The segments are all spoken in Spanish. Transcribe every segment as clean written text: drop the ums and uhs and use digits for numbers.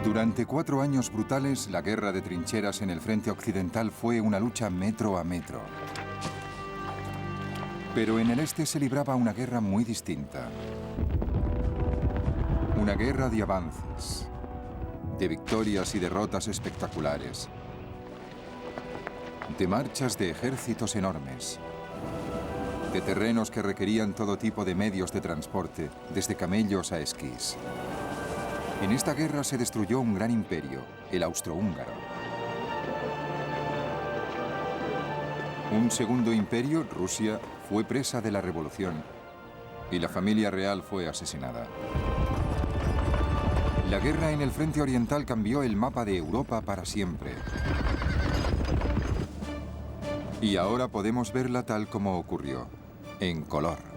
Durante 4 años brutales, la guerra de trincheras en el frente occidental fue una lucha metro a metro. Pero en el este se libraba una guerra muy distinta. Una guerra de avances, de victorias y derrotas espectaculares, de marchas de ejércitos enormes, de terrenos que requerían todo tipo de medios de transporte, desde camellos a esquís. En esta guerra se destruyó un gran imperio, el austrohúngaro. Un segundo imperio, Rusia, fue presa de la revolución y la familia real fue asesinada. La guerra en el frente oriental cambió el mapa de Europa para siempre. Y ahora podemos verla tal como ocurrió, en color.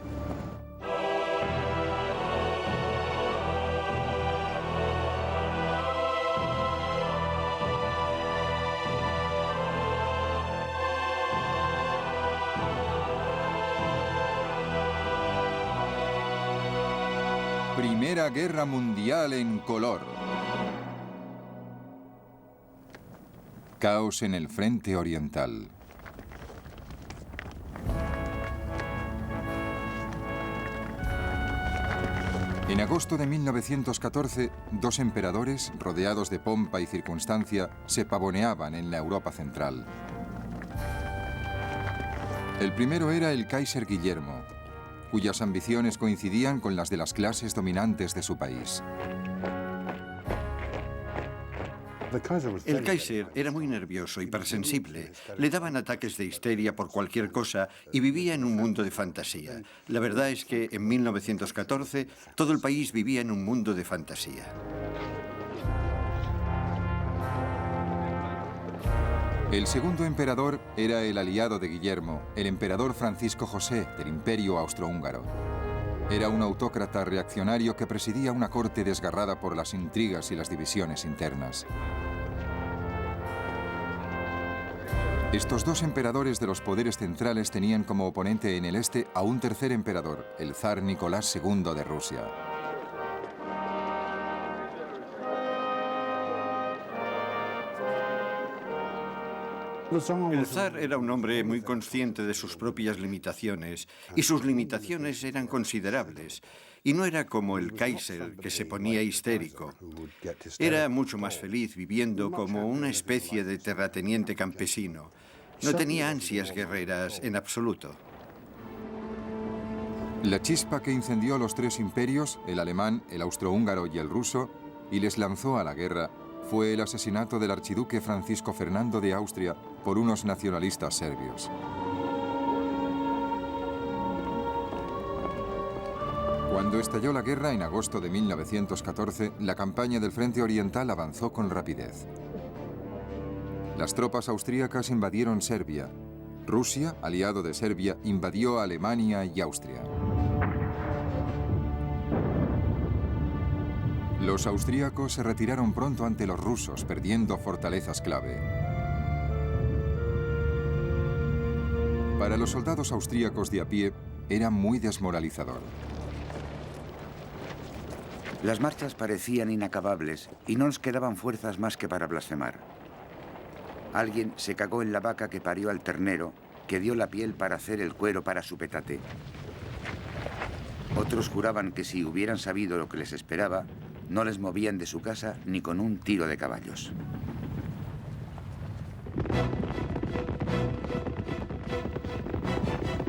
Primera Guerra Mundial en color. Caos en el frente oriental. En agosto de 1914, 2 emperadores, rodeados de pompa y circunstancia, se pavoneaban en la Europa central. El primero era el Kaiser Guillermo, cuyas ambiciones coincidían con las de las clases dominantes de su país. El Kaiser era muy nervioso, hipersensible. Le daban ataques de histeria por cualquier cosa y vivía en un mundo de fantasía. La verdad es que en 1914 todo el país vivía en un mundo de fantasía. El segundo emperador era el aliado de Guillermo, el emperador Francisco José del Imperio Austrohúngaro. Era un autócrata reaccionario que presidía una corte desgarrada por las intrigas y las divisiones internas. Estos 2 emperadores de los poderes centrales tenían como oponente en el este a un tercer emperador, el zar Nicolás II de Rusia. El zar era un hombre muy consciente de sus propias limitaciones, y sus limitaciones eran considerables. Y no era como el Kaiser, que se ponía histérico. Era mucho más feliz viviendo como una especie de terrateniente campesino. No tenía ansias guerreras en absoluto. La chispa que incendió los 3 imperios, el alemán, el austrohúngaro y el ruso, y les lanzó a la guerra, fue el asesinato del archiduque Francisco Fernando de Austria por unos nacionalistas serbios. Cuando estalló la guerra en agosto de 1914, la campaña del Frente Oriental avanzó con rapidez. Las tropas austríacas invadieron Serbia. Rusia, aliado de Serbia, invadió Alemania y Austria. Los austríacos se retiraron pronto ante los rusos, perdiendo fortalezas clave. Para los soldados austríacos de a pie, era muy desmoralizador. Las marchas parecían inacabables y no nos quedaban fuerzas más que para blasfemar. Alguien se cagó en la vaca que parió al ternero, que dio la piel para hacer el cuero para su petate. Otros juraban que si hubieran sabido lo que les esperaba, no les movían de su casa ni con un tiro de caballos.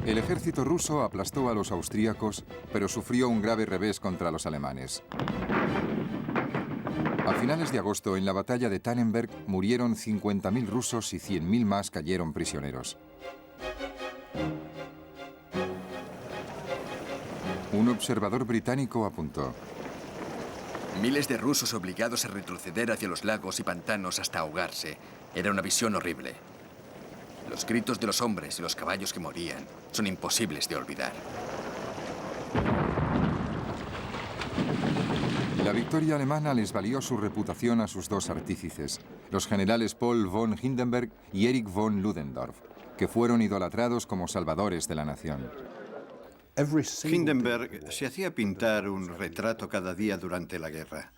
El ejército ruso aplastó a los austríacos, pero sufrió un grave revés contra los alemanes. A finales de agosto, en la batalla de Tannenberg, murieron 50.000 rusos y 100.000 más cayeron prisioneros. Un observador británico apuntó: miles de rusos obligados a retroceder hacia los lagos y pantanos hasta ahogarse. Era una visión horrible. Los gritos de los hombres y los caballos que morían son imposibles de olvidar. La victoria alemana les valió su reputación a sus 2 artífices, los generales Paul von Hindenburg y Erich von Ludendorff, que fueron idolatrados como salvadores de la nación. Hindenburg se hacía pintar un retrato cada día durante la guerra.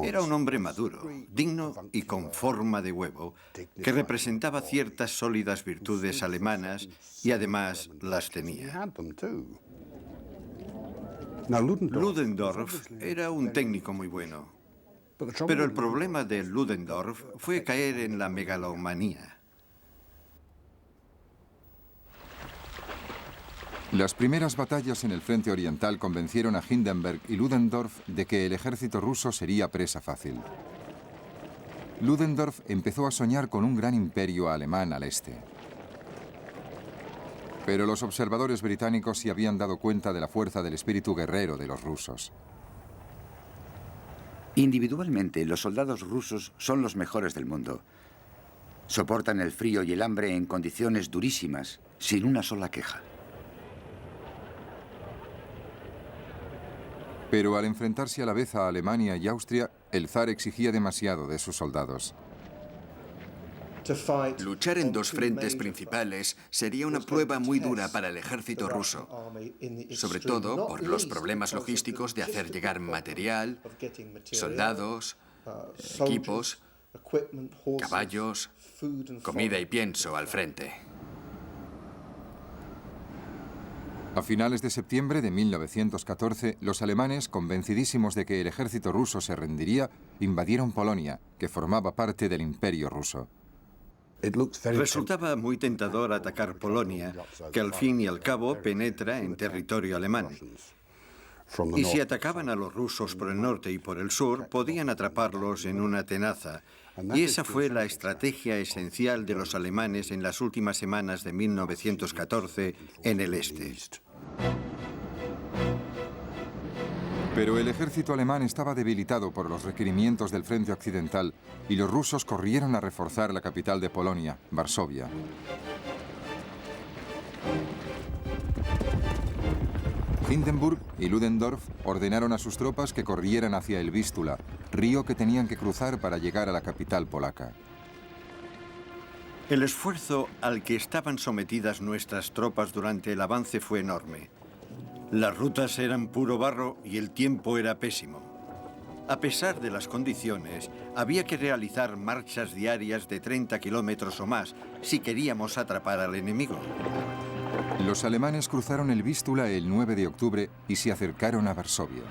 Era un hombre maduro, digno y con forma de huevo, que representaba ciertas sólidas virtudes alemanas y además las tenía. Ludendorff era un técnico muy bueno, pero el problema de Ludendorff fue caer en la megalomanía. Las primeras batallas en el frente oriental convencieron a Hindenburg y Ludendorff de que el ejército ruso sería presa fácil. Ludendorff empezó a soñar con un gran imperio alemán al este. Pero los observadores británicos se habían dado cuenta de la fuerza del espíritu guerrero de los rusos. Individualmente, los soldados rusos son los mejores del mundo. Soportan el frío y el hambre en condiciones durísimas, sin una sola queja. Pero al enfrentarse a la vez a Alemania y Austria, el zar exigía demasiado de sus soldados. Luchar en dos frentes principales sería una prueba muy dura para el ejército ruso, sobre todo por los problemas logísticos de hacer llegar material, soldados, equipos, caballos, comida y pienso al frente. A finales de septiembre de 1914, los alemanes, convencidísimos de que el ejército ruso se rendiría, invadieron Polonia, que formaba parte del Imperio ruso. Resultaba muy tentador atacar Polonia, que al fin y al cabo penetra en territorio alemán. Y si atacaban a los rusos por el norte y por el sur, podían atraparlos en una tenaza. Y esa fue la estrategia esencial de los alemanes en las últimas semanas de 1914 en el este. Pero el ejército alemán estaba debilitado por los requerimientos del frente occidental y los rusos corrieron a reforzar la capital de Polonia, Varsovia. Hindenburg y Ludendorff ordenaron a sus tropas que corrieran hacia el Vístula, río que tenían que cruzar para llegar a la capital polaca. El esfuerzo al que estaban sometidas nuestras tropas durante el avance fue enorme. Las rutas eran puro barro y el tiempo era pésimo. A pesar de las condiciones, había que realizar marchas diarias de 30 kilómetros o más si queríamos atrapar al enemigo. Los alemanes cruzaron el Vístula el 9 de octubre y se acercaron a Varsovia.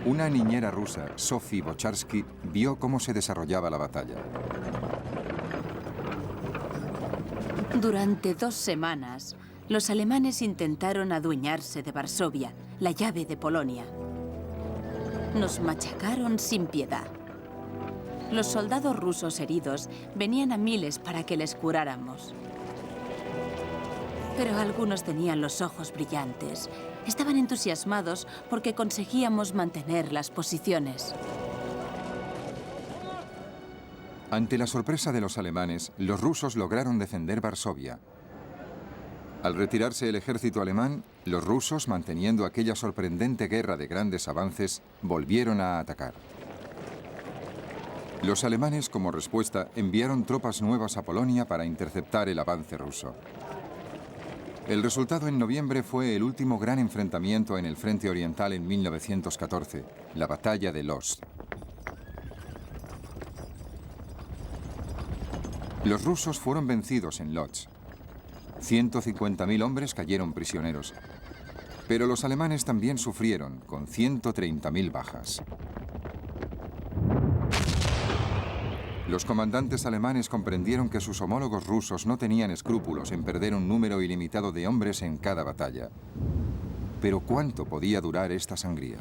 Una niñera rusa, Sophie Bocharsky, vio cómo se desarrollaba la batalla. Durante 2 semanas, los alemanes intentaron adueñarse de Varsovia, la llave de Polonia. Nos machacaron sin piedad. Los soldados rusos heridos venían a miles para que les curáramos. Pero algunos tenían los ojos brillantes. Estaban entusiasmados porque conseguíamos mantener las posiciones. Ante la sorpresa de los alemanes, los rusos lograron defender Varsovia. Al retirarse el ejército alemán, los rusos, manteniendo aquella sorprendente guerra de grandes avances, volvieron a atacar. Los alemanes, como respuesta, enviaron tropas nuevas a Polonia para interceptar el avance ruso. El resultado en noviembre fue el último gran enfrentamiento en el frente oriental en 1914, la batalla de Lodz. Los rusos fueron vencidos en Lodz. 150.000 hombres cayeron prisioneros. Pero los alemanes también sufrieron, con 130.000 bajas. Los comandantes alemanes comprendieron que sus homólogos rusos no tenían escrúpulos en perder un número ilimitado de hombres en cada batalla. Pero ¿cuánto podía durar esta sangría?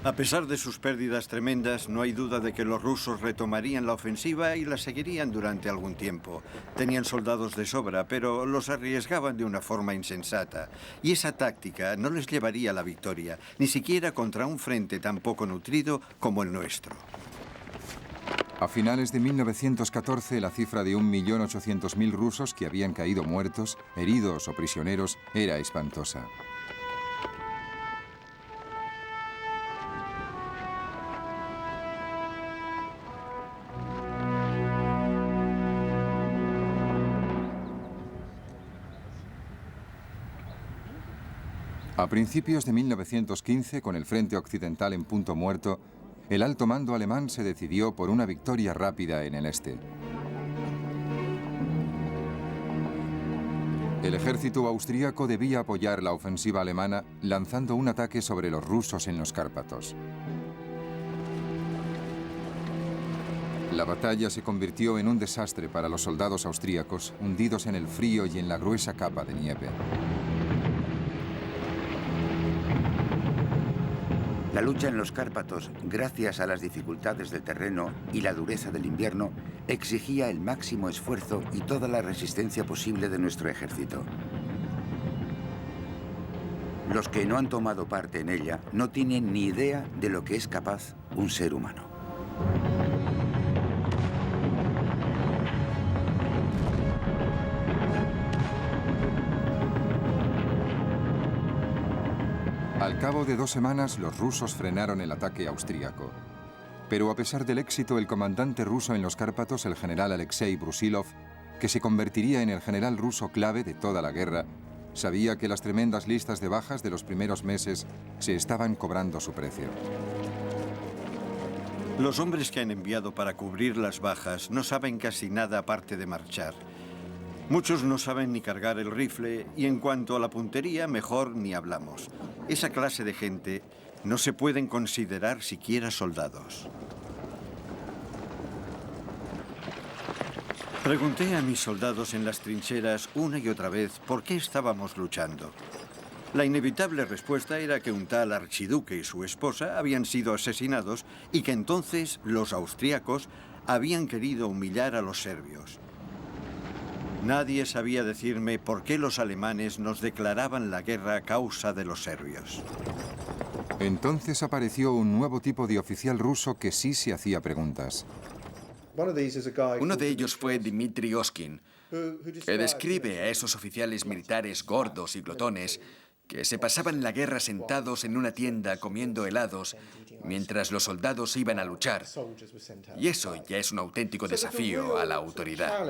A pesar de sus pérdidas tremendas, no hay duda de que los rusos retomarían la ofensiva y la seguirían durante algún tiempo. Tenían soldados de sobra, pero los arriesgaban de una forma insensata. Y esa táctica no les llevaría a la victoria, ni siquiera contra un frente tan poco nutrido como el nuestro. A finales de 1914, la cifra de 1.800.000 rusos que habían caído muertos, heridos o prisioneros era espantosa. A principios de 1915, con el frente occidental en punto muerto, el alto mando alemán se decidió por una victoria rápida en el este. El ejército austríaco debía apoyar la ofensiva alemana lanzando un ataque sobre los rusos en los Cárpatos. La batalla se convirtió en un desastre para los soldados austríacos, hundidos en el frío y en la gruesa capa de nieve. La lucha en los Cárpatos, gracias a las dificultades del terreno y la dureza del invierno, exigía el máximo esfuerzo y toda la resistencia posible de nuestro ejército. Los que no han tomado parte en ella no tienen ni idea de lo que es capaz un ser humano. Al cabo de 2 semanas, los rusos frenaron el ataque austríaco. Pero a pesar del éxito, el comandante ruso en los Cárpatos, el general Alexei Brusilov, que se convertiría en el general ruso clave de toda la guerra, sabía que las tremendas listas de bajas de los primeros meses se estaban cobrando su precio. Los hombres que han enviado para cubrir las bajas no saben casi nada aparte de marchar. Muchos no saben ni cargar el rifle y en cuanto a la puntería, mejor ni hablamos. Esa clase de gente no se pueden considerar siquiera soldados. Pregunté a mis soldados en las trincheras una y otra vez por qué estábamos luchando. La inevitable respuesta era que un tal archiduque y su esposa habían sido asesinados y que entonces los austríacos habían querido humillar a los serbios. Nadie sabía decirme por qué los alemanes nos declaraban la guerra a causa de los serbios. Entonces apareció un nuevo tipo de oficial ruso que sí se hacía preguntas. Uno de ellos fue Dmitry Oskin, que describe a esos oficiales militares gordos y glotones que se pasaban la guerra sentados en una tienda comiendo helados mientras los soldados iban a luchar. Y eso ya es un auténtico desafío a la autoridad.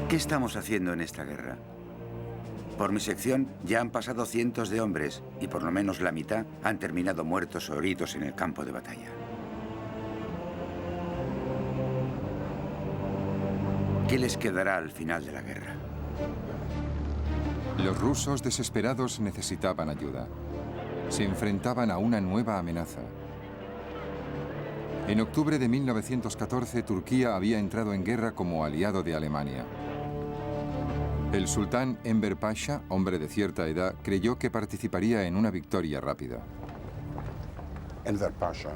¿Qué estamos haciendo en esta guerra? Por mi sección ya han pasado cientos de hombres y por lo menos la mitad han terminado muertos o heridos en el campo de batalla. ¿Qué les quedará al final de la guerra? Los rusos desesperados necesitaban ayuda. Se enfrentaban a una nueva amenaza. En octubre de 1914, Turquía había entrado en guerra como aliado de Alemania. El sultán Enver Pasha, hombre de cierta edad, creyó que participaría en una victoria rápida.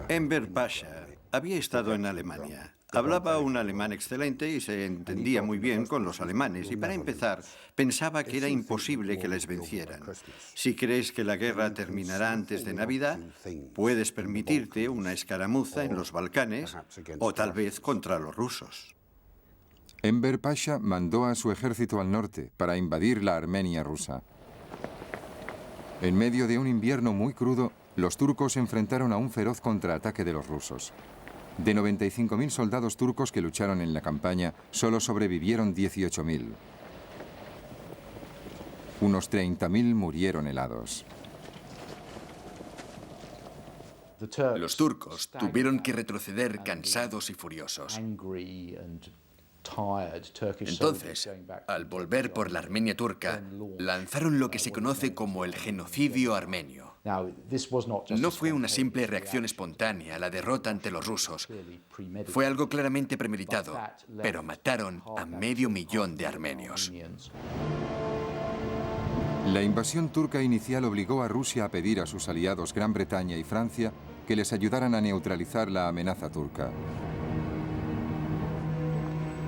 Enver Pasha había estado en Alemania. Hablaba un alemán excelente y se entendía muy bien con los alemanes. Y para empezar, pensaba que era imposible que les vencieran. Si crees que la guerra terminará antes de Navidad, puedes permitirte una escaramuza en los Balcanes o tal vez contra los rusos. Enver Pasha mandó a su ejército al norte para invadir la Armenia rusa. En medio de un invierno muy crudo, los turcos se enfrentaron a un feroz contraataque de los rusos. De 95.000 soldados turcos que lucharon en la campaña, solo sobrevivieron 18.000. Unos 30.000 murieron helados. Los turcos tuvieron que retroceder cansados y furiosos. Entonces, al volver por la Armenia turca, lanzaron lo que se conoce como el genocidio armenio. No fue una simple reacción espontánea a la derrota ante los rusos. Fue algo claramente premeditado, pero mataron a 500.000 de armenios. La invasión turca inicial obligó a Rusia a pedir a sus aliados Gran Bretaña y Francia que les ayudaran a neutralizar la amenaza turca.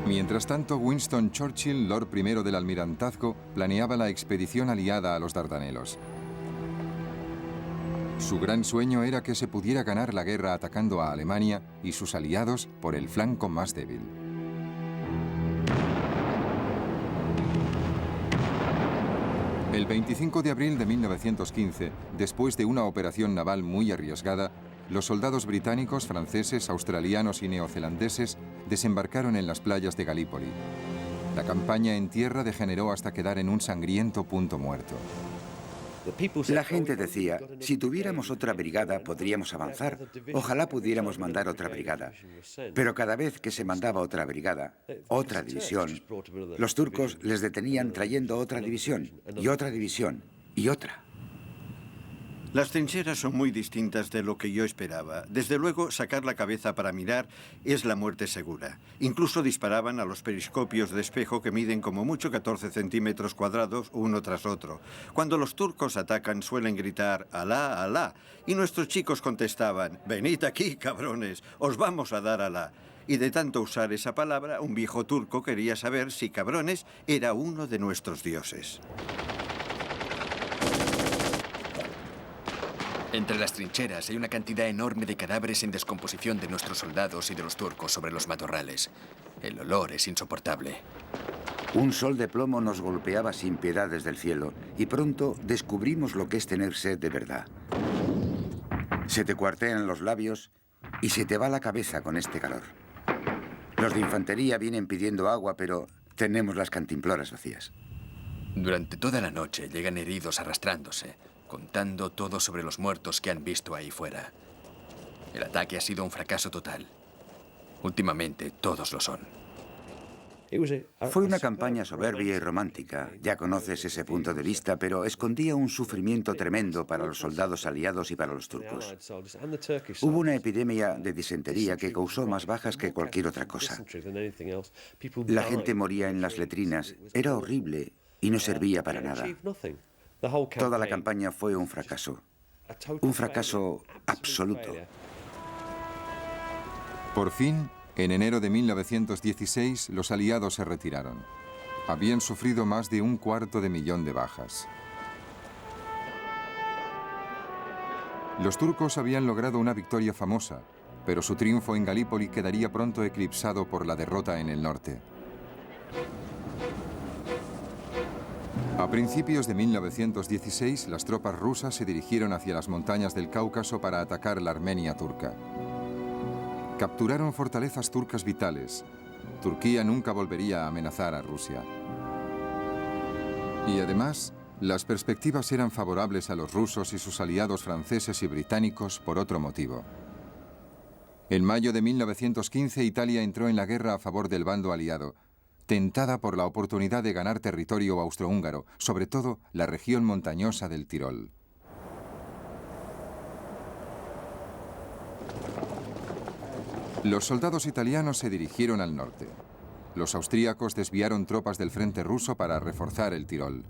Mientras tanto, Winston Churchill, Lord I del Almirantazgo, planeaba la expedición aliada a los Dardanelos. Su gran sueño era que se pudiera ganar la guerra atacando a Alemania y sus aliados por el flanco más débil. El 25 de abril de 1915, después de una operación naval muy arriesgada, los soldados británicos, franceses, australianos y neozelandeses desembarcaron en las playas de Galípoli. La campaña en tierra degeneró hasta quedar en un sangriento punto muerto. La gente decía, si tuviéramos otra brigada podríamos avanzar. Ojalá pudiéramos mandar otra brigada. Pero cada vez que se mandaba otra brigada, otra división, los turcos les detenían trayendo otra división y otra división y otra. Las trincheras son muy distintas de lo que yo esperaba. Desde luego, sacar la cabeza para mirar es la muerte segura. Incluso disparaban a los periscopios de espejo que miden como mucho 14 centímetros cuadrados uno tras otro. Cuando los turcos atacan suelen gritar «Alá, Alá», y nuestros chicos contestaban «Venid aquí, cabrones, os vamos a dar Alá». Y de tanto usar esa palabra, un viejo turco quería saber si cabrones era uno de nuestros dioses. Entre las trincheras hay una cantidad enorme de cadáveres en descomposición de nuestros soldados y de los turcos sobre los matorrales. El olor es insoportable. Un sol de plomo nos golpeaba sin piedad desde el cielo y pronto descubrimos lo que es tener sed de verdad. Se te cuartean los labios y se te va la cabeza con este calor. Los de infantería vienen pidiendo agua, pero tenemos las cantimploras vacías. Durante toda la noche llegan heridos arrastrándose, contando todo sobre los muertos que han visto ahí fuera. El ataque ha sido un fracaso total. Últimamente, todos lo son. Fue una campaña soberbia y romántica. Ya conoces ese punto de vista, pero escondía un sufrimiento tremendo para los soldados aliados y para los turcos. Hubo una epidemia de disentería que causó más bajas que cualquier otra cosa. La gente moría en las letrinas. Era horrible y no servía para nada. Toda la campaña fue un fracaso absoluto. Por fin, en enero de 1916, los aliados se retiraron. Habían sufrido más de 250.000 de bajas. Los turcos habían logrado una victoria famosa, pero su triunfo en Galípoli quedaría pronto eclipsado por la derrota en el norte. A principios de 1916, las tropas rusas se dirigieron hacia las montañas del Cáucaso para atacar la Armenia turca. Capturaron fortalezas turcas vitales. Turquía nunca volvería a amenazar a Rusia. Y además, las perspectivas eran favorables a los rusos y sus aliados franceses y británicos por otro motivo. En mayo de 1915, Italia entró en la guerra a favor del bando aliado, tentada por la oportunidad de ganar territorio austrohúngaro, sobre todo la región montañosa del Tirol. Los soldados italianos se dirigieron al norte. Los austríacos desviaron tropas del frente ruso para reforzar el Tirol.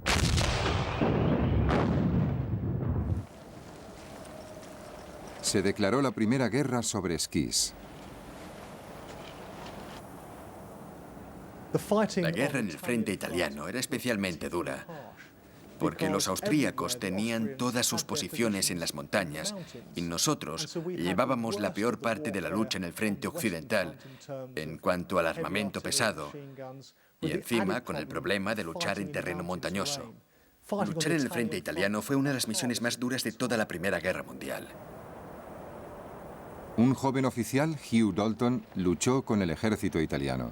Se declaró la primera guerra sobre esquís. La guerra en el frente italiano era especialmente dura, porque los austríacos tenían todas sus posiciones en las montañas y nosotros llevábamos la peor parte de la lucha en el frente occidental en cuanto al armamento pesado y encima con el problema de luchar en terreno montañoso. Luchar en el frente italiano fue una de las misiones más duras de toda la Primera Guerra Mundial. Un joven oficial, Hugh Dalton, luchó con el ejército italiano.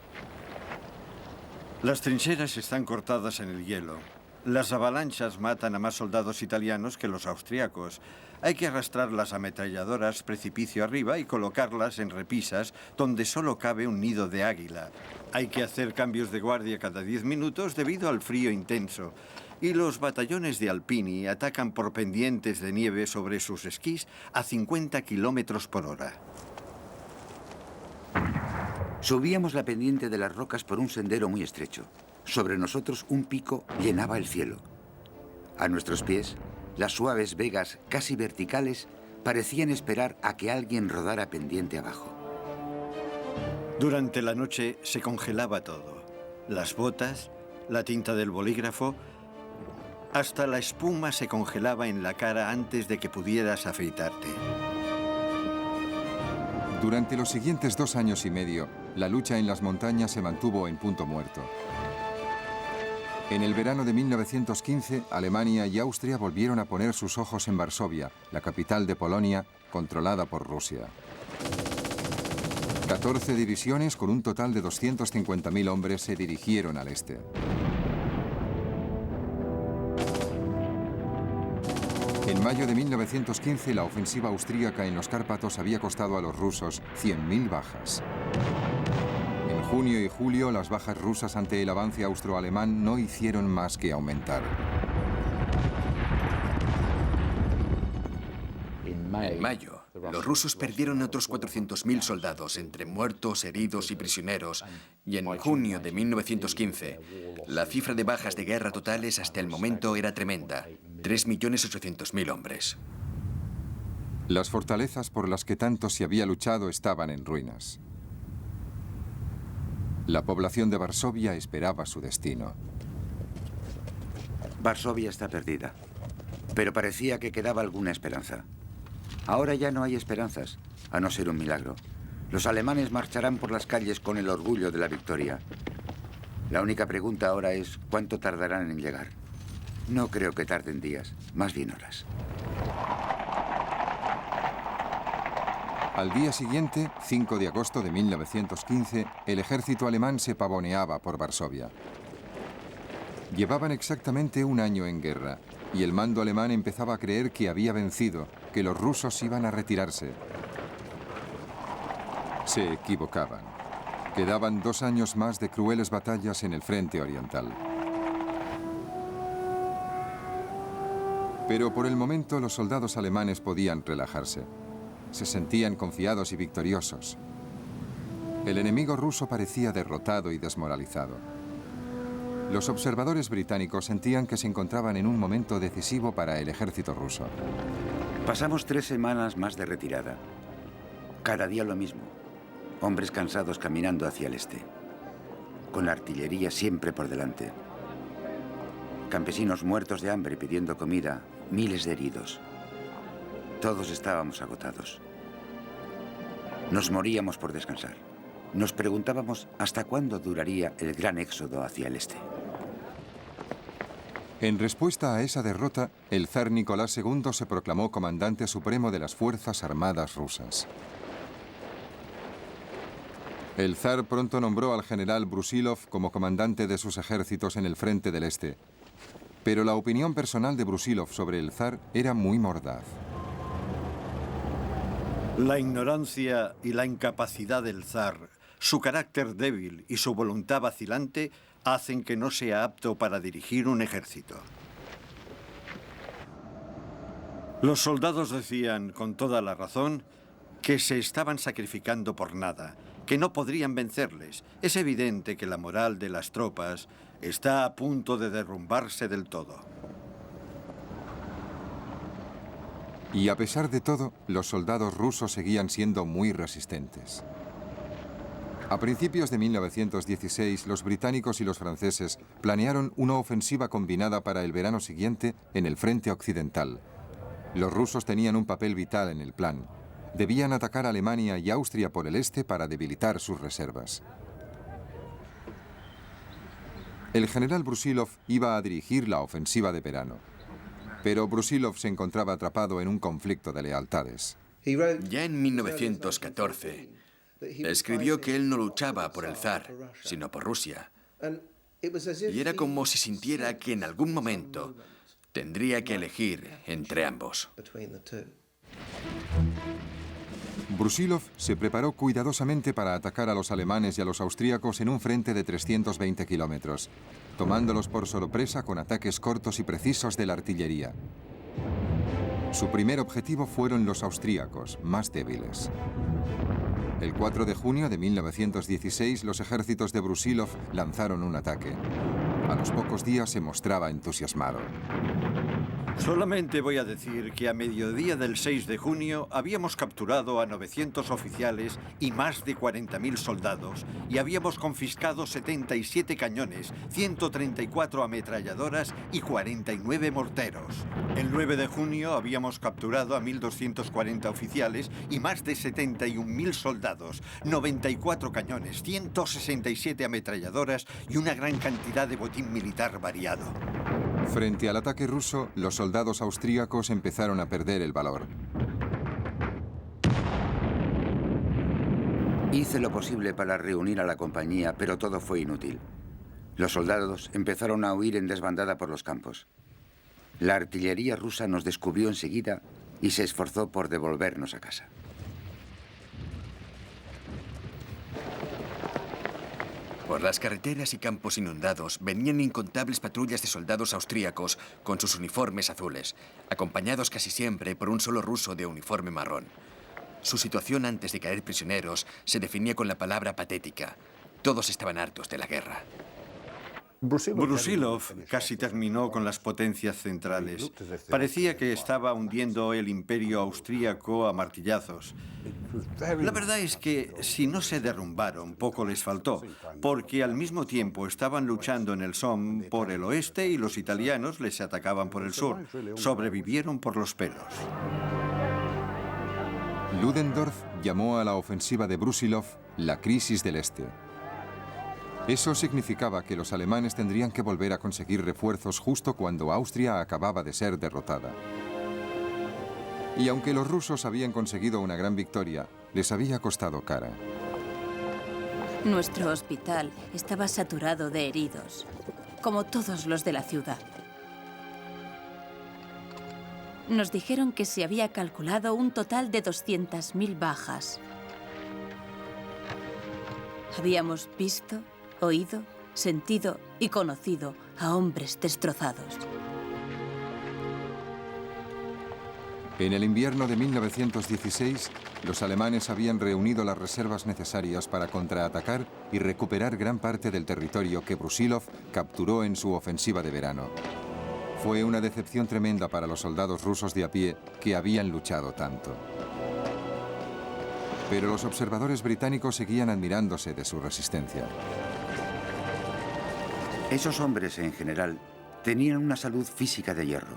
Las trincheras están cortadas en el hielo. Las avalanchas matan a más soldados italianos que los austriacos. Hay que arrastrar las ametralladoras precipicio arriba y colocarlas en repisas donde solo cabe un nido de águila. Hay que hacer cambios de guardia cada 10 minutos debido al frío intenso. Y los batallones de Alpini atacan por pendientes de nieve sobre sus esquís a 50 kilómetros por hora. Subíamos la pendiente de las rocas por un sendero muy estrecho. Sobre nosotros un pico llenaba el cielo. A nuestros pies, las suaves vegas casi verticales parecían esperar a que alguien rodara pendiente abajo. Durante la noche se congelaba todo. Las botas, la tinta del bolígrafo, hasta la espuma se congelaba en la cara antes de que pudieras afeitarte. Durante los siguientes 2 años y medio, la lucha en las montañas se mantuvo en punto muerto. En el verano de 1915, Alemania y Austria volvieron a poner sus ojos en Varsovia, la capital de Polonia, controlada por Rusia. 14 divisiones con un total de 250.000 hombres se dirigieron al este. En mayo de 1915, la ofensiva austríaca en los Cárpatos había costado a los rusos 100.000 bajas. En junio y julio, las bajas rusas ante el avance austroalemán no hicieron más que aumentar. En mayo, los rusos perdieron otros 400.000 soldados entre muertos, heridos y prisioneros, y en junio de 1915, la cifra de bajas de guerra totales hasta el momento era tremenda, 3.800.000 hombres. Las fortalezas por las que tanto se había luchado estaban en ruinas. La población de Varsovia esperaba su destino. Varsovia está perdida, pero parecía que quedaba alguna esperanza. Ahora ya no hay esperanzas, a no ser un milagro. Los alemanes marcharán por las calles con el orgullo de la victoria. La única pregunta ahora es ¿cuánto tardarán en llegar? No creo que tarden días, más bien horas. Al día siguiente, 5 de agosto de 1915, el ejército alemán se pavoneaba por Varsovia. Llevaban exactamente un año en guerra, y el mando alemán empezaba a creer que había vencido, que los rusos iban a retirarse. Se equivocaban. Quedaban 2 años más de crueles batallas en el frente oriental. Pero por el momento los soldados alemanes podían relajarse. Se sentían confiados y victoriosos. El enemigo ruso parecía derrotado y desmoralizado. Los observadores británicos sentían que se encontraban en un momento decisivo para el ejército ruso. Pasamos 3 semanas más de retirada. Cada día lo mismo. Hombres cansados caminando hacia el este. Con la artillería siempre por delante. Campesinos muertos de hambre pidiendo comida. Miles de heridos. Todos estábamos agotados. Nos moríamos por descansar. Nos preguntábamos hasta cuándo duraría el gran éxodo hacia el este. En respuesta a esa derrota, el zar Nicolás II se proclamó comandante supremo de las Fuerzas Armadas rusas. El zar pronto nombró al general Brusilov como comandante de sus ejércitos en el frente del este. Pero la opinión personal de Brusilov sobre el zar era muy mordaz. La ignorancia y la incapacidad del zar, su carácter débil y su voluntad vacilante hacen que no sea apto para dirigir un ejército. Los soldados decían, con toda la razón, que se estaban sacrificando por nada, que no podrían vencerles. Es evidente que la moral de las tropas está a punto de derrumbarse del todo. Y a pesar de todo, los soldados rusos seguían siendo muy resistentes. A principios de 1916, los británicos y los franceses planearon una ofensiva combinada para el verano siguiente en el frente occidental. Los rusos tenían un papel vital en el plan. Debían atacar a Alemania y Austria por el este para debilitar sus reservas. El general Brusilov iba a dirigir la ofensiva de verano. Pero Brusilov se encontraba atrapado en un conflicto de lealtades. Ya en 1914, escribió que él no luchaba por el zar, sino por Rusia. Y era como si sintiera que en algún momento tendría que elegir entre ambos. Brusilov se preparó cuidadosamente para atacar a los alemanes y a los austríacos en un frente de 320 kilómetros, tomándolos por sorpresa con ataques cortos y precisos de la artillería. Su primer objetivo fueron los austríacos, más débiles. El 4 de junio de 1916, los ejércitos de Brusilov lanzaron un ataque. A los pocos días se mostraba entusiasmado. Solamente voy a decir que a mediodía del 6 de junio habíamos capturado a 900 oficiales y más de 40.000 soldados y habíamos confiscado 77 cañones, 134 ametralladoras y 49 morteros. El 9 de junio habíamos capturado a 1.240 oficiales y más de 71.000 soldados, 94 cañones, 167 ametralladoras y una gran cantidad de botín militar variado. Frente al ataque ruso, los soldados austríacos empezaron a perder el valor. Hice lo posible para reunir a la compañía, pero todo fue inútil. Los soldados empezaron a huir en desbandada por los campos. La artillería rusa nos descubrió enseguida y se esforzó por devolvernos a casa. Por las carreteras y campos inundados venían incontables patrullas de soldados austríacos con sus uniformes azules, acompañados casi siempre por un solo ruso de uniforme marrón. Su situación antes de caer prisioneros se definía con la palabra patética. Todos estaban hartos de la guerra. Brusilov casi terminó con las potencias centrales. Parecía que estaba hundiendo el imperio austríaco a martillazos. La verdad es que si no se derrumbaron, poco les faltó, porque al mismo tiempo estaban luchando en el Somme por el oeste y los italianos les atacaban por el sur. Sobrevivieron por los pelos. Ludendorff llamó a la ofensiva de Brusilov la crisis del Este. Eso significaba que los alemanes tendrían que volver a conseguir refuerzos justo cuando Austria acababa de ser derrotada. Y aunque los rusos habían conseguido una gran victoria, les había costado cara. Nuestro hospital estaba saturado de heridos, como todos los de la ciudad. Nos dijeron que se había calculado un total de 200.000 bajas. Habíamos visto, oído, sentido y conocido a hombres destrozados. En el invierno de 1916, los alemanes habían reunido las reservas necesarias para contraatacar y recuperar gran parte del territorio que Brusilov capturó en su ofensiva de verano. Fue una decepción tremenda para los soldados rusos de a pie que habían luchado tanto. Pero los observadores británicos seguían admirándose de su resistencia. Esos hombres, en general, tenían una salud física de hierro.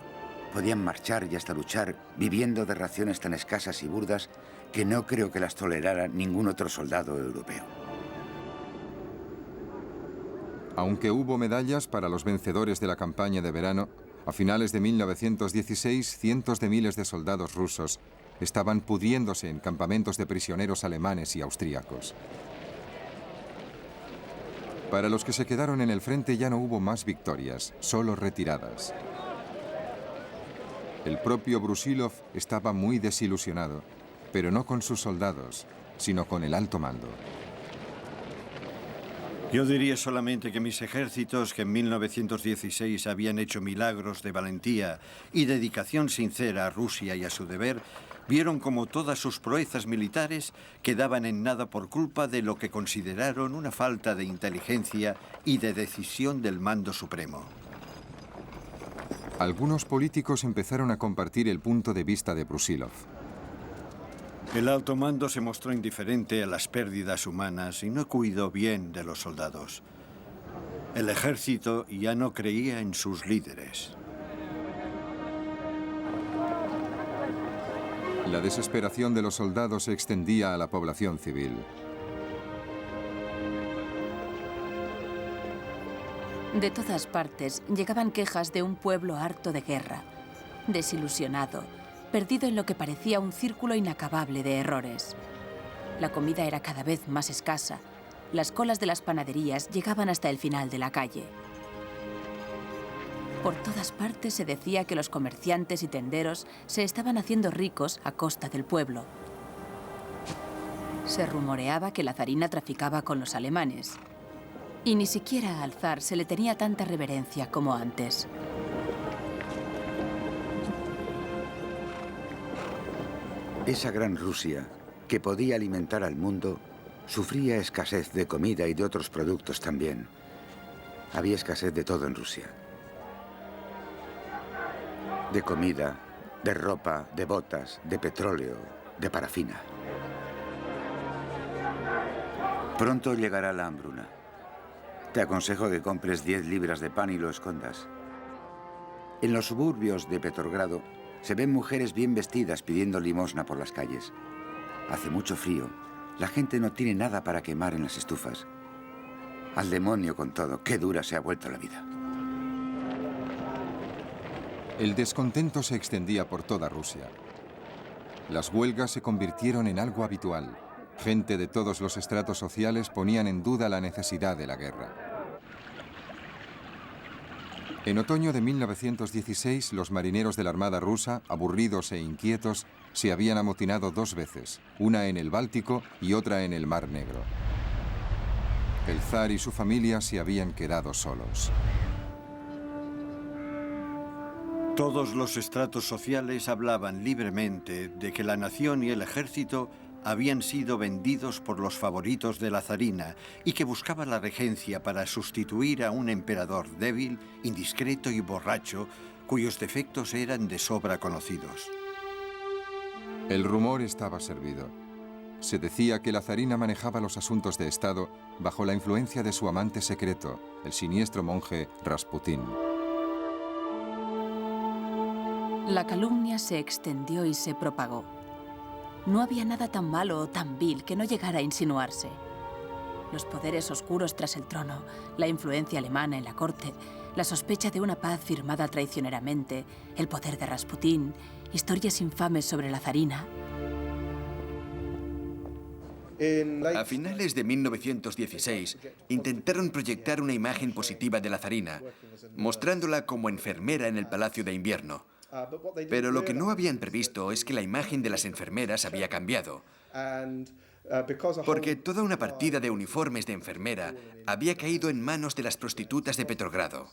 Podían marchar y hasta luchar, viviendo de raciones tan escasas y burdas que no creo que las tolerara ningún otro soldado europeo. Aunque hubo medallas para los vencedores de la campaña de verano, a finales de 1916, cientos de miles de soldados rusos estaban pudriéndose en campamentos de prisioneros alemanes y austríacos. Para los que se quedaron en el frente ya no hubo más victorias, solo retiradas. El propio Brusilov estaba muy desilusionado, pero no con sus soldados, sino con el alto mando. Yo diría solamente que mis ejércitos, que en 1916 habían hecho milagros de valentía y dedicación sincera a Rusia y a su deber, vieron como todas sus proezas militares quedaban en nada por culpa de lo que consideraron una falta de inteligencia y de decisión del mando supremo. Algunos políticos empezaron a compartir el punto de vista de Brusilov. El alto mando se mostró indiferente a las pérdidas humanas y no cuidó bien de los soldados. El ejército ya no creía en sus líderes. La desesperación de los soldados se extendía a la población civil. De todas partes llegaban quejas de un pueblo harto de guerra, desilusionado, perdido en lo que parecía un círculo inacabable de errores. La comida era cada vez más escasa. Las colas de las panaderías llegaban hasta el final de la calle. Por todas partes se decía que los comerciantes y tenderos se estaban haciendo ricos a costa del pueblo. Se rumoreaba que la zarina traficaba con los alemanes. Y ni siquiera al zar se le tenía tanta reverencia como antes. Esa gran Rusia, que podía alimentar al mundo, sufría escasez de comida y de otros productos también. Había escasez de todo en Rusia. De comida, de ropa, de botas, de petróleo, de parafina. Pronto llegará la hambruna. Te aconsejo que compres 10 libras de pan y lo escondas. En los suburbios de Petrogrado se ven mujeres bien vestidas pidiendo limosna por las calles. Hace mucho frío. La gente no tiene nada para quemar en las estufas. Al demonio con todo. Qué dura se ha vuelto la vida. El descontento se extendía por toda Rusia. Las huelgas se convirtieron en algo habitual Gente de todos los estratos sociales ponían en duda la necesidad de la guerra. En otoño de 1916, los marineros de la Armada rusa, aburridos e inquietos, se habían amotinado 2 veces, una en el Báltico y otra en el Mar Negro. El zar y su familia se habían quedado solos. Todos los estratos sociales hablaban libremente de que la nación y el ejército habían sido vendidos por los favoritos de la zarina y que buscaba la regencia para sustituir a un emperador débil, indiscreto y borracho, cuyos defectos eran de sobra conocidos. El rumor estaba servido. Se decía que la zarina manejaba los asuntos de Estado bajo la influencia de su amante secreto, el siniestro monje Rasputín. La calumnia se extendió y se propagó. No había nada tan malo o tan vil que no llegara a insinuarse. Los poderes oscuros tras el trono, la influencia alemana en la corte, la sospecha de una paz firmada traicioneramente, el poder de Rasputín, historias infames sobre la zarina. A finales de 1916, intentaron proyectar una imagen positiva de la zarina, mostrándola como enfermera en el Palacio de Invierno. Pero lo que no habían previsto es que la imagen de las enfermeras había cambiado, porque toda una partida de uniformes de enfermera había caído en manos de las prostitutas de Petrogrado.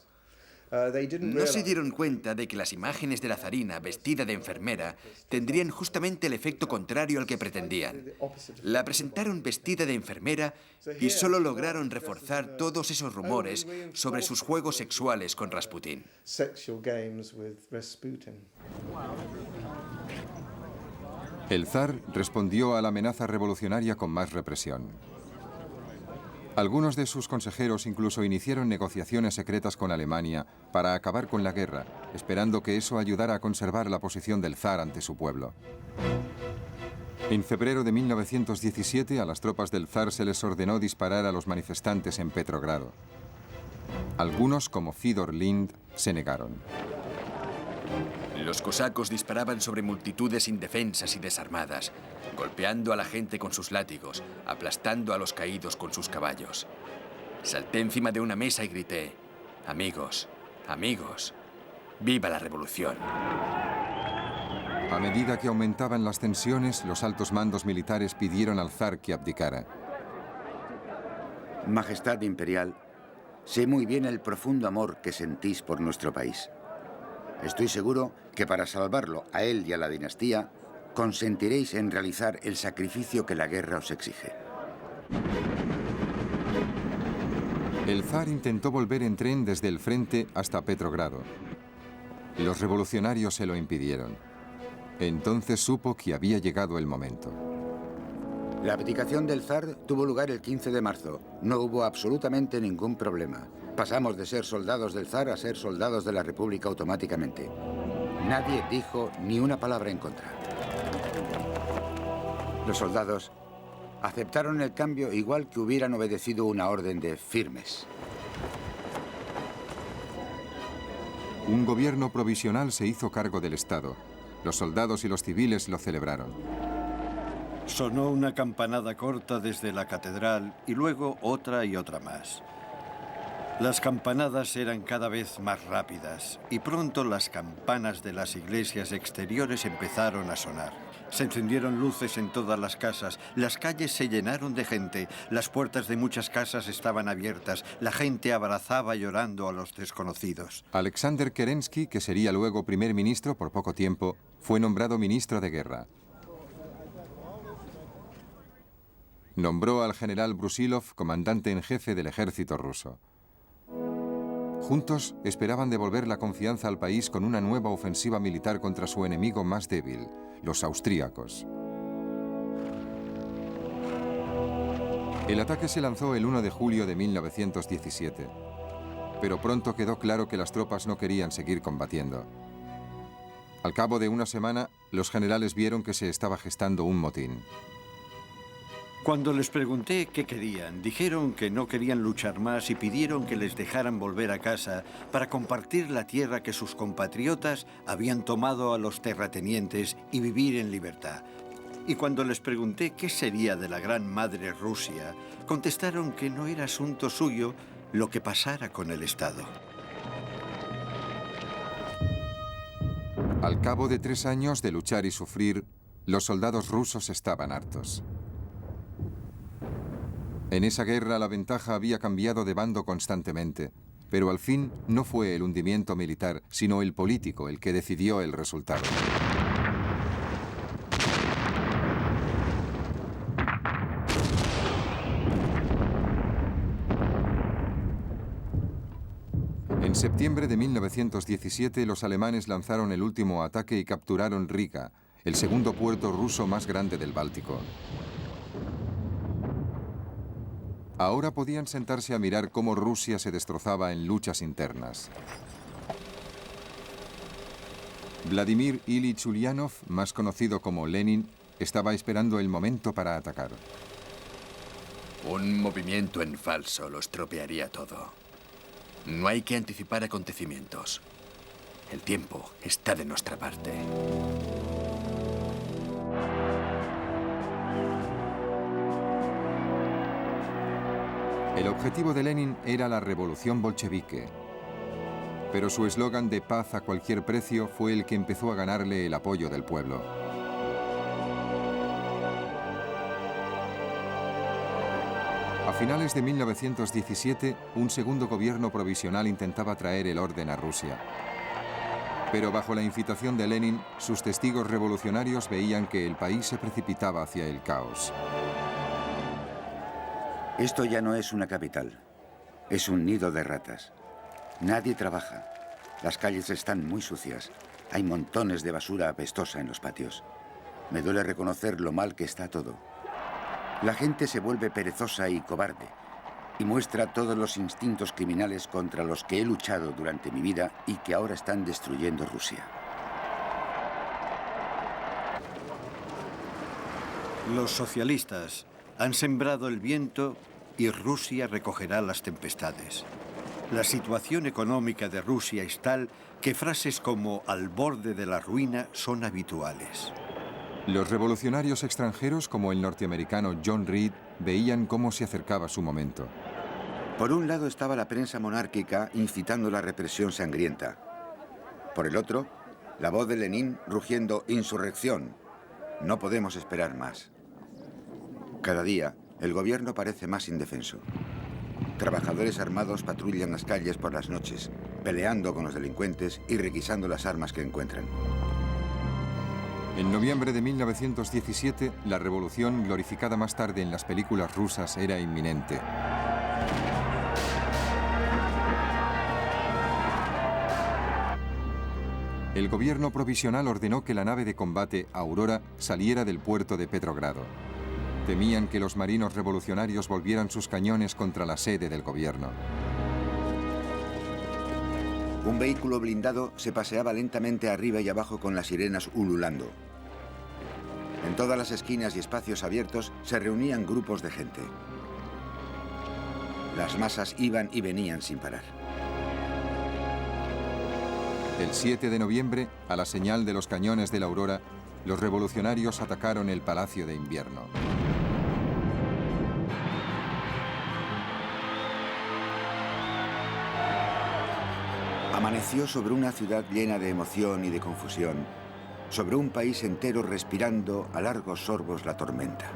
No se dieron cuenta de que las imágenes de la zarina vestida de enfermera tendrían justamente el efecto contrario al que pretendían. La presentaron vestida de enfermera y solo lograron reforzar todos esos rumores sobre sus juegos sexuales con Rasputín. El zar respondió a la amenaza revolucionaria con más represión. Algunos de sus consejeros incluso iniciaron negociaciones secretas con Alemania para acabar con la guerra, esperando que eso ayudara a conservar la posición del zar ante su pueblo. En febrero de 1917, a las tropas del zar se les ordenó disparar a los manifestantes en Petrogrado. Algunos, como Fidor Lind, se negaron. Los cosacos disparaban sobre multitudes indefensas y desarmadas, golpeando a la gente con sus látigos, aplastando a los caídos con sus caballos. Salté encima de una mesa y grité: «Amigos, amigos, ¡viva la revolución!». A medida que aumentaban las tensiones, los altos mandos militares pidieron al zar que abdicara. Majestad imperial, sé muy bien el profundo amor que sentís por nuestro país. Estoy seguro que para salvarlo a él y a la dinastía, consentiréis en realizar el sacrificio que la guerra os exige. El zar intentó volver en tren desde el frente hasta Petrogrado. Los revolucionarios se lo impidieron. Entonces supo que había llegado el momento. La abdicación del zar tuvo lugar el 15 de marzo. No hubo absolutamente ningún problema. Pasamos de ser soldados del zar a ser soldados de la República automáticamente. Nadie dijo ni una palabra en contra. Los soldados aceptaron el cambio igual que hubieran obedecido una orden de firmes. Un gobierno provisional se hizo cargo del Estado. Los soldados y los civiles lo celebraron. Sonó una campanada corta desde la catedral y luego otra y otra más. Las campanadas eran cada vez más rápidas y pronto las campanas de las iglesias exteriores empezaron a sonar. Se encendieron luces en todas las calles se llenaron de gente, las puertas de muchas casas estaban abiertas, la gente abrazaba llorando a los desconocidos. Alexander Kerensky, que sería luego primer ministro por poco tiempo, fue nombrado ministro de guerra. Nombró al general Brusilov comandante en jefe del ejército ruso. Juntos esperaban devolver la confianza al país con una nueva ofensiva militar contra su enemigo más débil, los austríacos. El ataque se lanzó el 1 de julio de 1917, pero pronto quedó claro que las tropas no querían seguir combatiendo. Al cabo de una semana, los generales vieron que se estaba gestando un motín. Cuando les pregunté qué querían, dijeron que no querían luchar más y pidieron que les dejaran volver a casa para compartir la tierra que sus compatriotas habían tomado a los terratenientes y vivir en libertad. Y cuando les pregunté qué sería de la gran madre Rusia, contestaron que no era asunto suyo lo que pasara con el Estado. Al cabo de 3 años de luchar y sufrir, los soldados rusos estaban hartos. En esa guerra la ventaja había cambiado de bando constantemente, pero al fin no fue el hundimiento militar, sino el político el que decidió el resultado. En septiembre de 1917, los alemanes lanzaron el último ataque y capturaron Riga, el segundo puerto ruso más grande del Báltico. Ahora podían sentarse a mirar cómo Rusia se destrozaba en luchas internas. Vladimir Ilich Ulyanov, más conocido como Lenin, estaba esperando el momento para atacar. Un movimiento en falso lo estropearía todo. No hay que anticipar acontecimientos. El tiempo está de nuestra parte. El objetivo de Lenin era la revolución bolchevique, pero su eslogan de paz a cualquier precio fue el que empezó a ganarle el apoyo del pueblo. A finales de 1917, un segundo gobierno provisional intentaba traer el orden a Rusia. Pero bajo la incitación de Lenin, sus testigos revolucionarios veían que el país se precipitaba hacia el caos. Esto ya no es una capital, es un nido de ratas. Nadie trabaja. Las calles están muy sucias. Hay montones de basura apestosa en los patios. Me duele reconocer lo mal que está todo. La gente se vuelve perezosa y cobarde y muestra todos los instintos criminales contra los que he luchado durante mi vida y que ahora están destruyendo Rusia. Los socialistas han sembrado el viento y Rusia recogerá las tempestades. La situación económica de Rusia es tal que frases como "al borde de la ruina" son habituales. Los revolucionarios extranjeros, como el norteamericano John Reed, veían cómo se acercaba su momento. Por un lado estaba la prensa monárquica incitando la represión sangrienta. Por el otro, la voz de Lenin rugiendo "insurrección". No podemos esperar más. Cada día, el gobierno parece más indefenso. Trabajadores armados patrullan las calles por las noches, peleando con los delincuentes y requisando las armas que encuentran. En noviembre de 1917, la revolución, glorificada más tarde en las películas rusas, era inminente. El gobierno provisional ordenó que la nave de combate Aurora saliera del puerto de Petrogrado. Temían que los marinos revolucionarios volvieran sus cañones contra la sede del gobierno. Un vehículo blindado se paseaba lentamente arriba y abajo con las sirenas ululando. En todas las esquinas y espacios abiertos se reunían grupos de gente. Las masas iban y venían sin parar. El 7 de noviembre, a la señal de los cañones de la Aurora, los revolucionarios atacaron el Palacio de Invierno. Amaneció sobre una ciudad llena de emoción y de confusión, sobre un país entero respirando a largos sorbos la tormenta.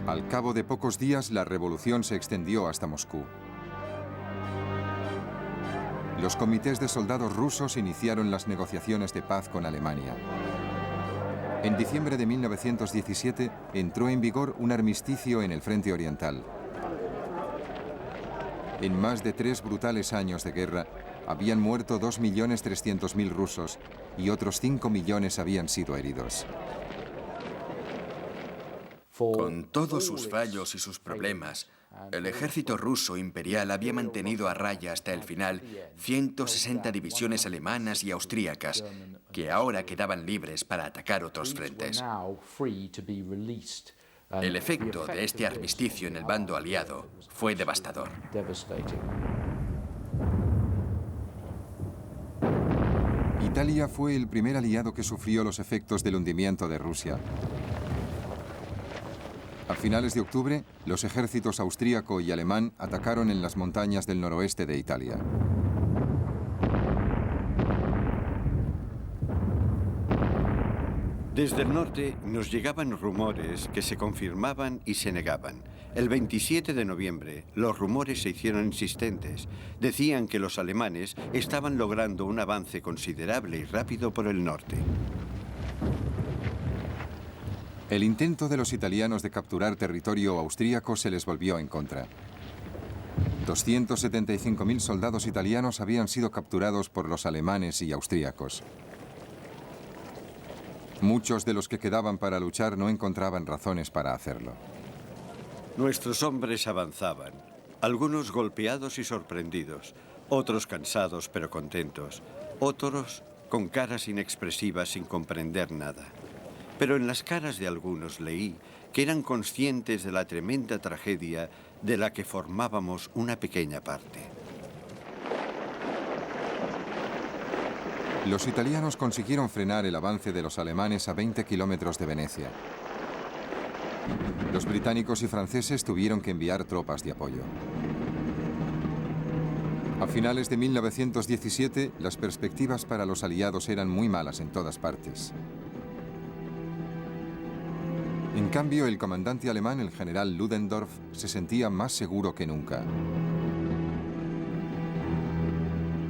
Al cabo de pocos días, la revolución se extendió hasta Moscú. Los comités de soldados rusos iniciaron las negociaciones de paz con Alemania. En diciembre de 1917 entró en vigor un armisticio en el frente oriental. En más de 3 brutales años de guerra, habían muerto 2.300.000 rusos y otros 5 millones habían sido heridos. Con todos sus fallos y sus problemas, el ejército ruso imperial había mantenido a raya hasta el final 160 divisiones alemanas y austríacas, que ahora quedaban libres para atacar otros frentes. El efecto de este armisticio en el bando aliado fue devastador. Italia fue el primer aliado que sufrió los efectos del hundimiento de Rusia. A finales de octubre, los ejércitos austríaco y alemán atacaron en las montañas del noroeste de Italia. Desde el norte nos llegaban rumores que se confirmaban y se negaban. El 27 de noviembre, los rumores se hicieron insistentes. Decían que los alemanes estaban logrando un avance considerable y rápido por el norte. El intento de los italianos de capturar territorio austríaco se les volvió en contra. 275.000 soldados italianos habían sido capturados por los alemanes y austríacos. Muchos de los que quedaban para luchar no encontraban razones para hacerlo. Nuestros hombres avanzaban, algunos golpeados y sorprendidos, otros cansados pero contentos, otros con caras inexpresivas sin comprender nada. Pero en las caras de algunos leí que eran conscientes de la tremenda tragedia de la que formábamos una pequeña parte. Los italianos consiguieron frenar el avance de los alemanes a 20 kilómetros de Venecia. Los británicos y franceses tuvieron que enviar tropas de apoyo. A finales de 1917, las perspectivas para los aliados eran muy malas en todas partes. En cambio, el comandante alemán, el general Ludendorff, se sentía más seguro que nunca.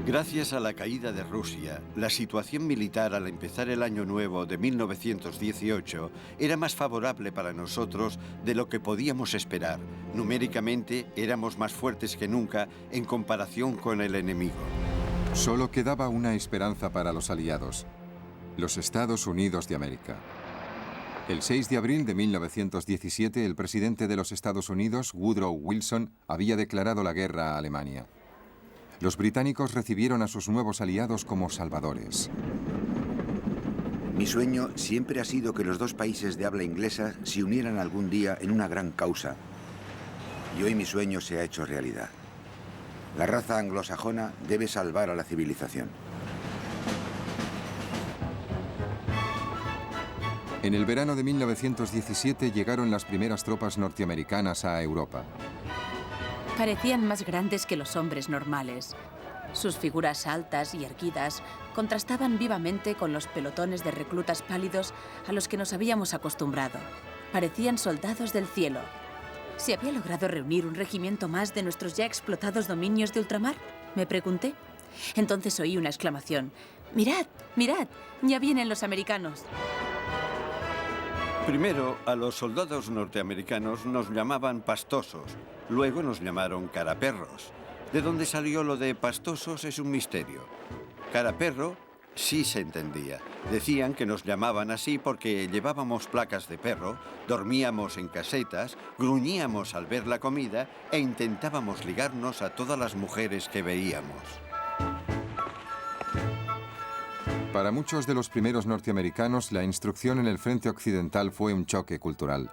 Gracias a la caída de Rusia, la situación militar al empezar el año nuevo de 1918 era más favorable para nosotros de lo que podíamos esperar. Numéricamente éramos más fuertes que nunca en comparación con el enemigo. Solo quedaba una esperanza para los aliados: los Estados Unidos de América. El 6 de abril de 1917, el presidente de los Estados Unidos, Woodrow Wilson, había declarado la guerra a Alemania. Los británicos recibieron a sus nuevos aliados como salvadores. Mi sueño siempre ha sido que los dos países de habla inglesa se unieran algún día en una gran causa. Y hoy mi sueño se ha hecho realidad. La raza anglosajona debe salvar a la civilización. En el verano de 1917 llegaron las primeras tropas norteamericanas a Europa. Parecían más grandes que los hombres normales. Sus figuras altas y erguidas contrastaban vivamente con los pelotones de reclutas pálidos a los que nos habíamos acostumbrado. Parecían soldados del cielo. ¿Se había logrado reunir un regimiento más de nuestros ya explotados dominios de ultramar?, me pregunté. Entonces oí una exclamación: ¡Mirad, mirad! ¡Ya vienen los americanos! Primero, a los soldados norteamericanos nos llamaban pastosos, luego nos llamaron caraperros. De dónde salió lo de pastosos es un misterio. Caraperro sí se entendía. Decían que nos llamaban así porque llevábamos placas de perro, dormíamos en casetas, gruñíamos al ver la comida e intentábamos ligarnos a todas las mujeres que veíamos. Para muchos de los primeros norteamericanos, la instrucción en el frente occidental fue un choque cultural.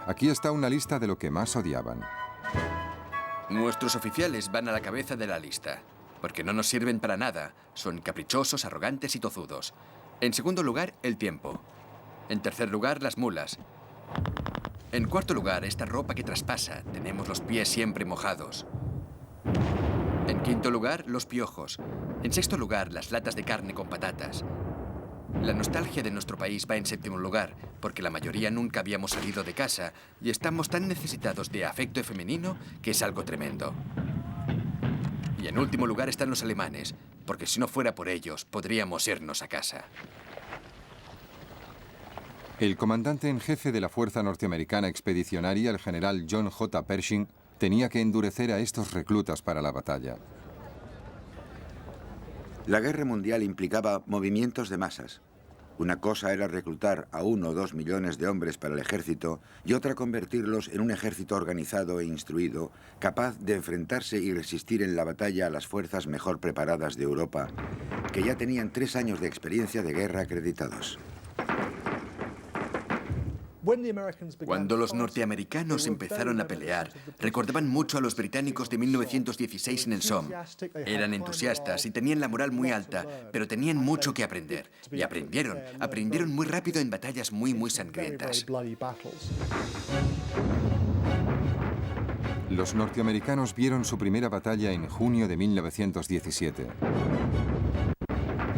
Aquí está una lista de lo que más odiaban. Nuestros oficiales van a la cabeza de la lista, porque no nos sirven para nada. Son caprichosos, arrogantes y tozudos. En segundo lugar, el tiempo. En tercer lugar, las mulas. En cuarto lugar, esta ropa que traspasa. Tenemos los pies siempre mojados. En quinto lugar, los piojos. En sexto lugar, las latas de carne con patatas. La nostalgia de nuestro país va en séptimo lugar, porque la mayoría nunca habíamos salido de casa y estamos tan necesitados de afecto femenino que es algo tremendo. Y en último lugar están los alemanes, porque si no fuera por ellos, podríamos irnos a casa. El comandante en jefe de la Fuerza Norteamericana Expedicionaria, el general John J. Pershing, tenía que endurecer a estos reclutas para la batalla. La guerra mundial implicaba movimientos de masas. Una cosa era reclutar a 1 o 2 millones de hombres para el ejército y otra convertirlos en un ejército organizado e instruido, capaz de enfrentarse y resistir en la batalla a las fuerzas mejor preparadas de Europa, que ya tenían 3 años de experiencia de guerra acreditados. Cuando los norteamericanos empezaron a pelear, recordaban mucho a los británicos de 1916 en el Somme. Eran entusiastas y tenían la moral muy alta, pero tenían mucho que aprender. Y aprendieron muy rápido en batallas muy sangrientas. Los norteamericanos vieron su primera batalla en junio de 1917.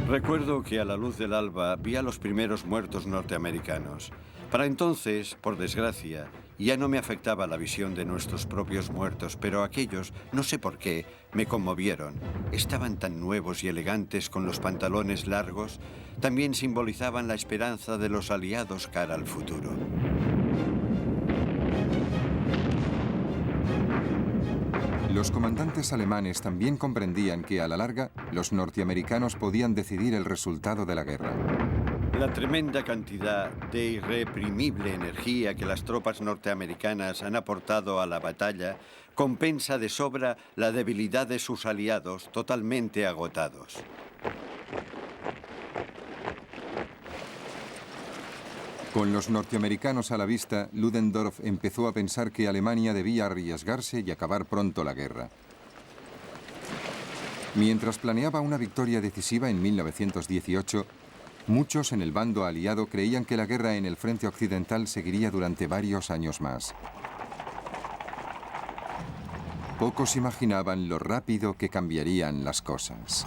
Recuerdo que a la luz del alba vi a los primeros muertos norteamericanos. Para entonces, por desgracia, ya no me afectaba la visión de nuestros propios muertos, pero aquellos, no sé por qué, me conmovieron. Estaban tan nuevos y elegantes con los pantalones largos, también simbolizaban la esperanza de los aliados cara al futuro. Los comandantes alemanes también comprendían que, a la larga, los norteamericanos podían decidir el resultado de la guerra. La tremenda cantidad de irreprimible energía que las tropas norteamericanas han aportado a la batalla compensa de sobra la debilidad de sus aliados totalmente agotados. Con los norteamericanos a la vista, Ludendorff empezó a pensar que Alemania debía arriesgarse y acabar pronto la guerra. Mientras planeaba una victoria decisiva en 1918, muchos en el bando aliado creían que la guerra en el frente occidental seguiría durante varios años más. Pocos imaginaban lo rápido que cambiarían las cosas.